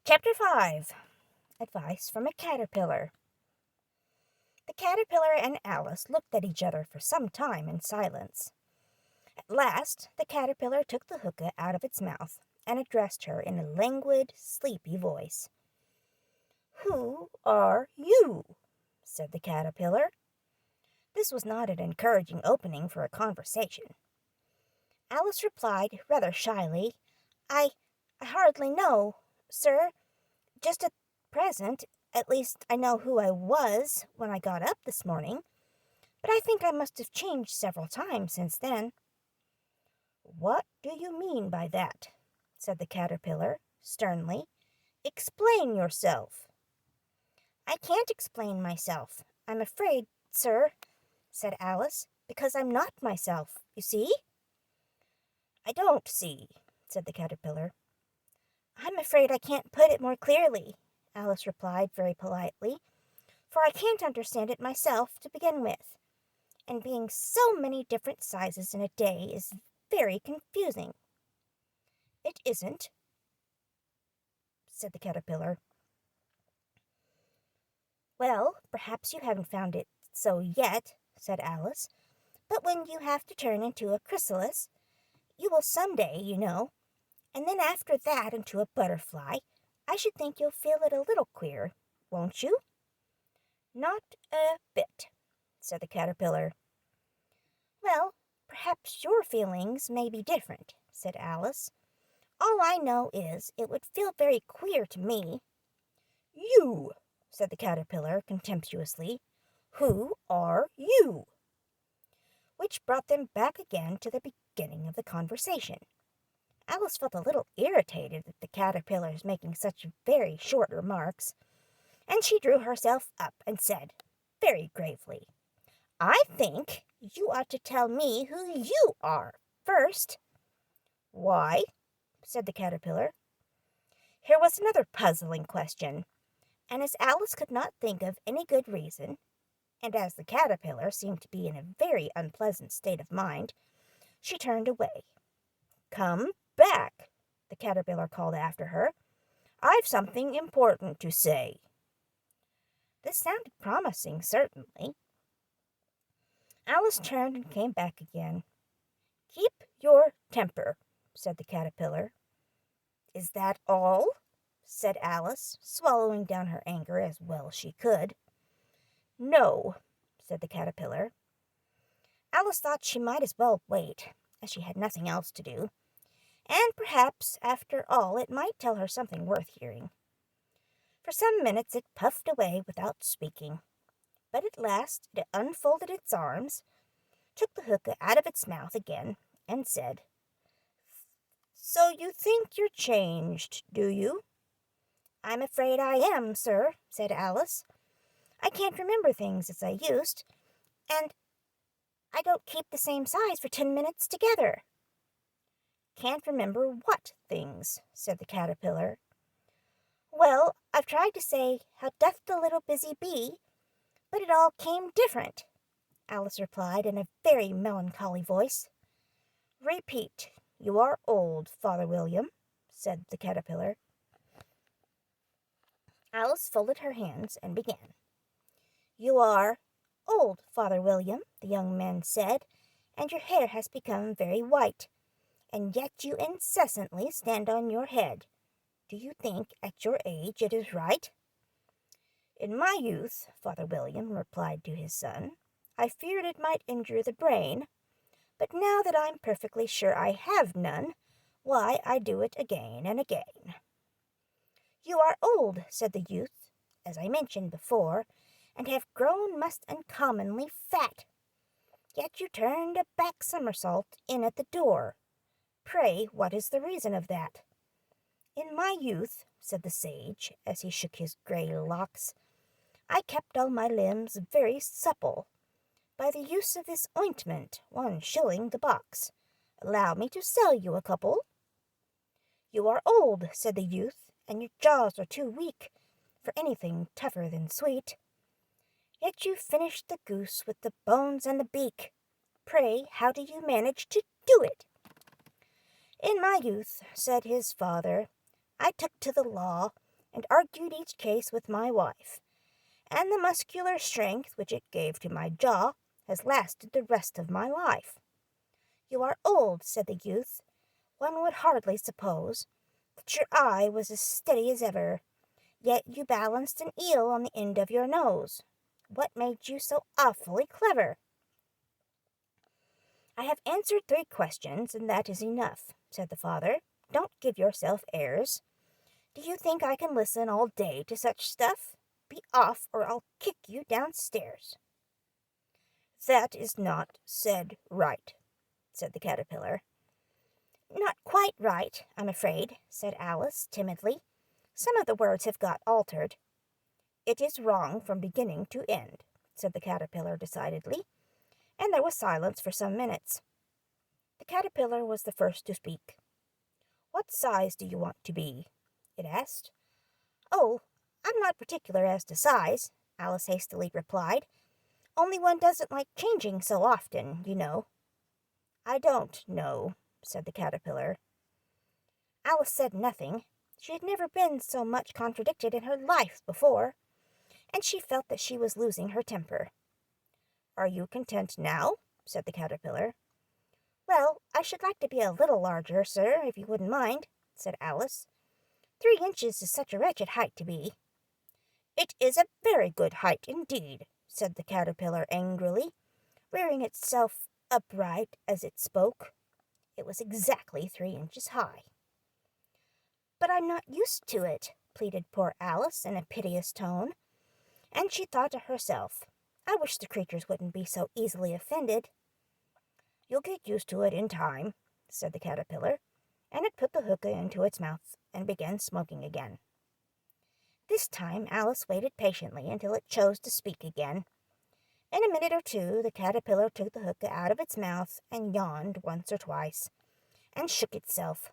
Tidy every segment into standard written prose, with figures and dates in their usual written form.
Chapter 5. Advice from a Caterpillar. The caterpillar and Alice looked at each other for some time in silence. At last, the caterpillar took the hookah out of its mouth and addressed her in a languid, sleepy voice. "Who are you?" said the caterpillar. This was not an encouraging opening for a conversation. Alice replied rather shyly, I hardly know, sir. Just at present, at least I know who I was when I got up this morning, but I think I must have changed several times since then." "What do you mean by that?" said the caterpillar, sternly. "Explain yourself." "I can't explain myself, I'm afraid, sir," said Alice, "because I'm not myself, you see." "I don't see," said the caterpillar. "I'm afraid I can't put it more clearly," Alice replied very politely, "for I can't understand it myself to begin with, and being so many different sizes in a day is very confusing." "It isn't," said the caterpillar. "Well, perhaps you haven't found it so yet," said Alice, "but when you have to turn into a chrysalis, you will some day, you know, and then after that into a butterfly, I should think you'll feel it a little queer, won't you?" "Not a bit," said the caterpillar. "Well, perhaps your feelings may be different," said Alice. "All I know is it would feel very queer to me." "You," said the caterpillar contemptuously. "Who are you?" Which brought them back again to the beginning of the conversation. Alice felt a little irritated at the caterpillar's making such very short remarks, and she drew herself up and said, very gravely, "I think you ought to tell me who you are first." "Why?" said the caterpillar. Here was another puzzling question, and as Alice could not think of any good reason, and as the caterpillar seemed to be in a very unpleasant state of mind, she turned away. "Come back," the caterpillar called after her. "I've something important to say." This sounded promising, certainly. Alice turned and came back again. "Keep your temper," said the caterpillar. "Is that all?" said Alice, swallowing down her anger as well as she could. "No," said the caterpillar. Alice thought she might as well wait, as she had nothing else to do, and perhaps, after all, it might tell her something worth hearing. For some minutes it puffed away without speaking, but at last it unfolded its arms, took the hookah out of its mouth again, and said, "So you think you're changed, do you?" "I'm afraid I am, sir," said Alice. "I can't remember things as I used, and I don't keep the same size for 10 minutes together." "Can't remember what things?" said the caterpillar. "Well, I've tried to say, how doth the little busy bee, but it all came different," Alice replied in a very melancholy voice. "Repeat, you are old, Father William," said the caterpillar. Alice folded her hands and began. "You are old, Father William," the young man said, "and your hair has become very white, and yet you incessantly stand on your head. Do you think at your age it is right?" "In my youth," Father William replied to his son, "I feared it might injure the brain, but now that I'm perfectly sure I have none, why, I do it again and again." "You are old," said the youth, "as I mentioned before, and have grown most uncommonly fat. Yet you turned a back somersault in at the door. Pray, what is the reason of that?" "In my youth," said the sage, as he shook his grey locks, "I kept all my limbs very supple. By the use of this ointment, 1 shilling the box. Allow me to sell you a couple." "You are old," said the youth, "and your jaws are too weak for anything tougher than sweet. Yet you finished the goose with the bones and the beak. Pray, how do you manage to do it?" "In my youth," said his father, "I took to the law, and argued each case with my wife, and the muscular strength which it gave to my jaw has lasted the rest of my life. You are old, said the youth. One would hardly suppose that your eye was as steady as ever, yet you balanced an eel on the end of your nose. What made you so awfully clever? I have answered 3 questions, and that is enough, said the father. Don't give yourself airs. Do you think I can listen all day to such stuff? Be off, or I'll kick you downstairs. That is not said right, said the caterpillar. Not quite right, I'm afraid, said Alice timidly. Some of the words have got altered. It is wrong from beginning to end, said the caterpillar decidedly, and there was silence for some minutes. The caterpillar was the first to speak. What size do you want to be? It asked. Oh, I'm not particular as to size, Alice hastily replied. Only one doesn't like changing so often, you know. I don't know, said the caterpillar. Alice said nothing. She had never been so much contradicted in her life before, and she felt that she was losing her temper. Are you content now? Said the caterpillar. Well, I should like to be a little larger, sir, if you wouldn't mind, said Alice. 3 inches is such a wretched height to be. It is a very good height indeed, said the caterpillar angrily, rearing itself upright as it spoke. It was exactly 3 inches high. But I'm not used to it, pleaded poor Alice in a piteous tone, and she thought to herself, I wish the creatures wouldn't be so easily offended. You'll get used to it in time, said the caterpillar, and it put the hookah into its mouth and began smoking again. This time Alice waited patiently until it chose to speak again. In a minute or 2 the caterpillar took the hookah out of its mouth and yawned once or twice, and shook itself.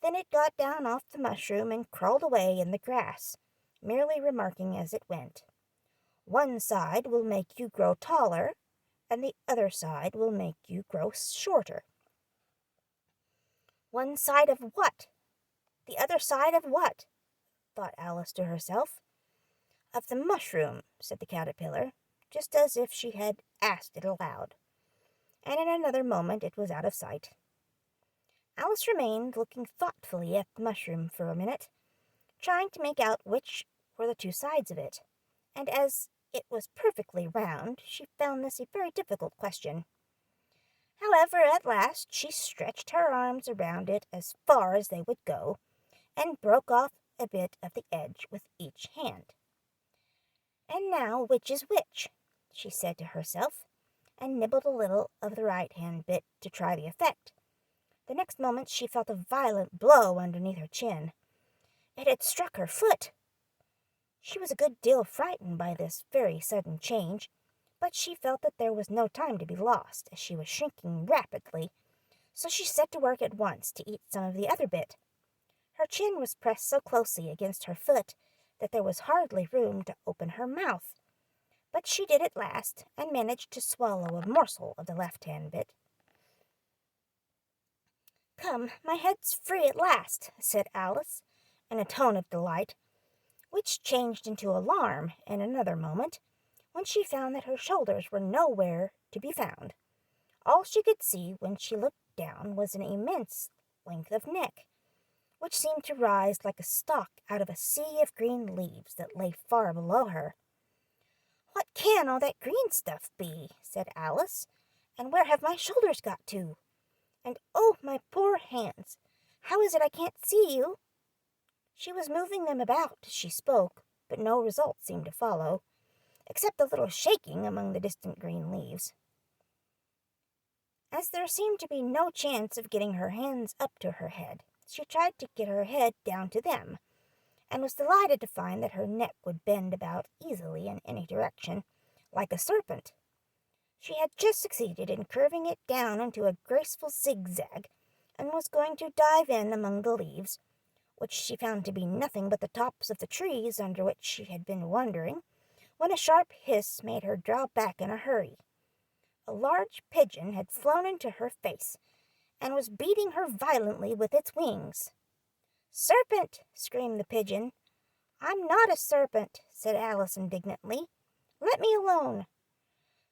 Then it got down off the mushroom and crawled away in the grass, merely remarking as it went, One side will make you grow taller, and the other side will make you grow shorter. One side of what? The other side of what? Thought Alice to herself. Of the mushroom, said the caterpillar, just as if she had asked it aloud, and in another moment it was out of sight. Alice remained looking thoughtfully at the mushroom for a minute, trying to make out which were the 2 sides of it, and as it was perfectly round, she found this a very difficult question. However, at last she stretched her arms around it as far as they would go, and broke off a bit of the edge with each hand. And now which is which? She said to herself, and nibbled a little of the right-hand bit to try the effect. The next moment she felt a violent blow underneath her chin. It had struck her foot. She was a good deal frightened by this very sudden change, but she felt that there was no time to be lost, as she was shrinking rapidly, so she set to work at once to eat some of the other bit. Her chin was pressed so closely against her foot that there was hardly room to open her mouth, but she did at last, and managed to swallow a morsel of the left-hand bit. Come, my head's free at last, said Alice, in a tone of delight, which changed into alarm in another moment, when she found that her shoulders were nowhere to be found. All she could see when she looked down was an immense length of neck, which seemed to rise like a stalk out of a sea of green leaves that lay far below her. What can all that green stuff be? Said Alice, and where have my shoulders got to? And oh, my poor hands! How is it I can't see you? She was moving them about as she spoke, but no result seemed to follow, except a little shaking among the distant green leaves. As there seemed to be no chance of getting her hands up to her head, she tried to get her head down to them, and was delighted to find that her neck would bend about easily in any direction, like a serpent. She had just succeeded in curving it down into a graceful zigzag, and was going to dive in among the leaves, which she found to be nothing but the tops of the trees under which she had been wandering, when a sharp hiss made her draw back in a hurry. A large pigeon had flown into her face, and was beating her violently with its wings. "Serpent!" screamed the pigeon. I'm not a serpent, said Alice indignantly. Let me alone.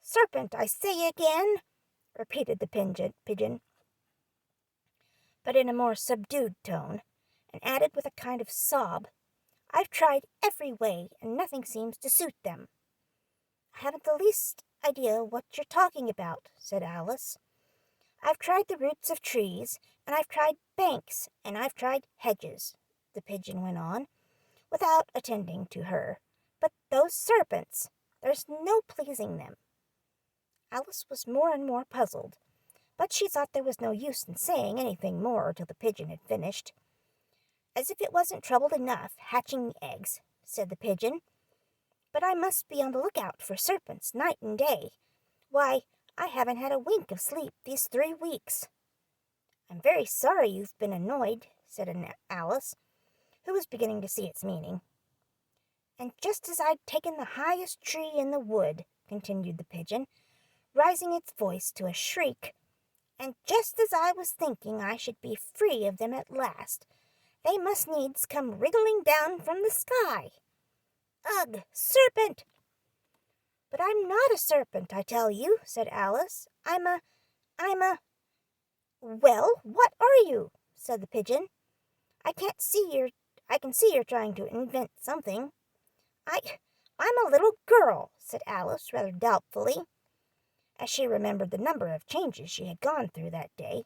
Serpent, I say again, repeated the pigeon, but in a more subdued tone, and added with a kind of sob, I've tried every way, and nothing seems to suit them. I haven't the least idea what you're talking about, said Alice. I've tried the roots of trees, and I've tried banks, and I've tried hedges, the pigeon went on, without attending to her. But those serpents, there's no pleasing them. Alice was more and more puzzled, but she thought there was no use in saying anything more till the pigeon had finished. As if it wasn't trouble enough hatching the eggs, said the pigeon, but I must be on the lookout for serpents night and day. Why, I haven't had a wink of sleep these 3 weeks. I'm very sorry you've been annoyed, said Alice, who was beginning to see its meaning. And just as I'd taken the highest tree in the wood, continued the pigeon, rising its voice to a shriek, and just as I was thinking I should be free of them at last, they must needs come wriggling down from the sky. Ugh, serpent! But I'm not a serpent, I tell you, said Alice. I'm a... Well, what are you? Said the pigeon. I can see you're trying to invent something. I'm a little girl, said Alice rather doubtfully, as she remembered the number of changes she had gone through that day.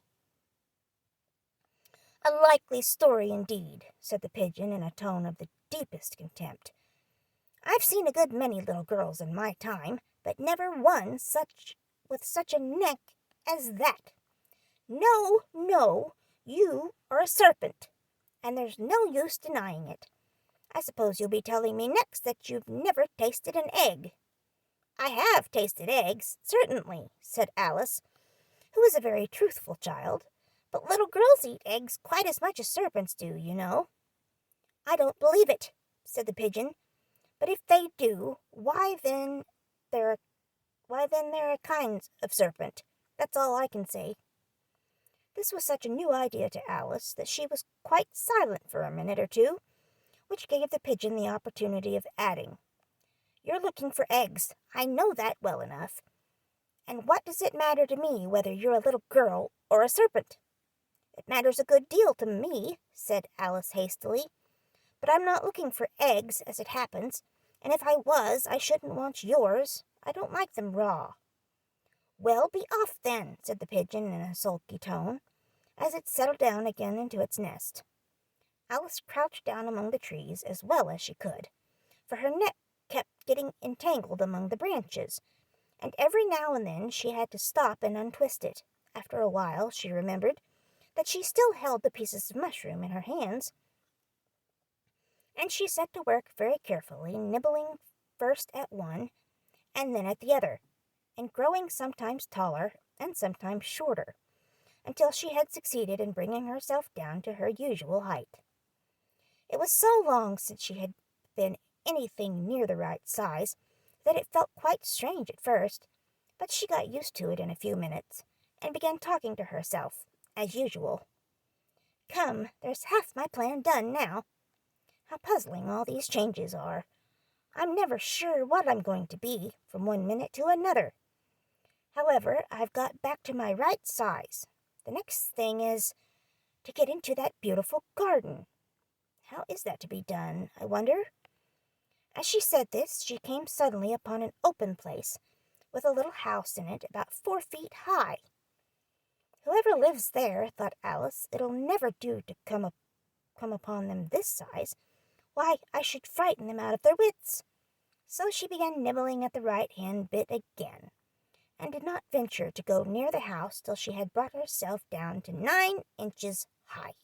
A likely story indeed, said the pigeon in a tone of the deepest contempt. I've seen a good many little girls in my time, but never one with such a neck as that. No, no, you are a serpent, and there's no use denying it. I suppose you'll be telling me next that you've never tasted an egg. I have tasted eggs, certainly, said Alice, who was a very truthful child, but little girls eat eggs quite as much as serpents do, you know. I don't believe it, said the pigeon, but if they do, why then they're a kind of serpent. That's all I can say. This was such a new idea to Alice that she was quite silent for a minute or two, which gave the pigeon the opportunity of adding, You're looking for eggs. I know that well enough. And what does it matter to me whether you're a little girl or a serpent? It matters a good deal to me, said Alice hastily, but I'm not looking for eggs, as it happens, and if I was, I shouldn't want yours. I don't like them raw. Well, be off then, said the pigeon in a sulky tone, as it settled down again into its nest. Alice crouched down among the trees as well as she could, for her neck kept getting entangled among the branches, and every now and then she had to stop and untwist it. After a while she remembered that she still held the pieces of mushroom in her hands, and she set to work very carefully, nibbling first at one and then at the other, and growing sometimes taller and sometimes shorter, until she had succeeded in bringing herself down to her usual height. It was so long since she had been anything near the right size that it felt quite strange at first, but she got used to it in a few minutes, and began talking to herself, as usual. Come, there's half my plan done now. How puzzling all these changes are. I'm never sure what I'm going to be from one minute to another. However, I've got back to my right size. The next thing is to get into that beautiful garden. How is that to be done, I wonder? As she said this, she came suddenly upon an open place, with a little house in it about 4 feet high. Whoever lives there, thought Alice, it'll never do to come upon them this size. Why, I should frighten them out of their wits. So she began nibbling at the right-hand bit again, and did not venture to go near the house till she had brought herself down to 9 inches high.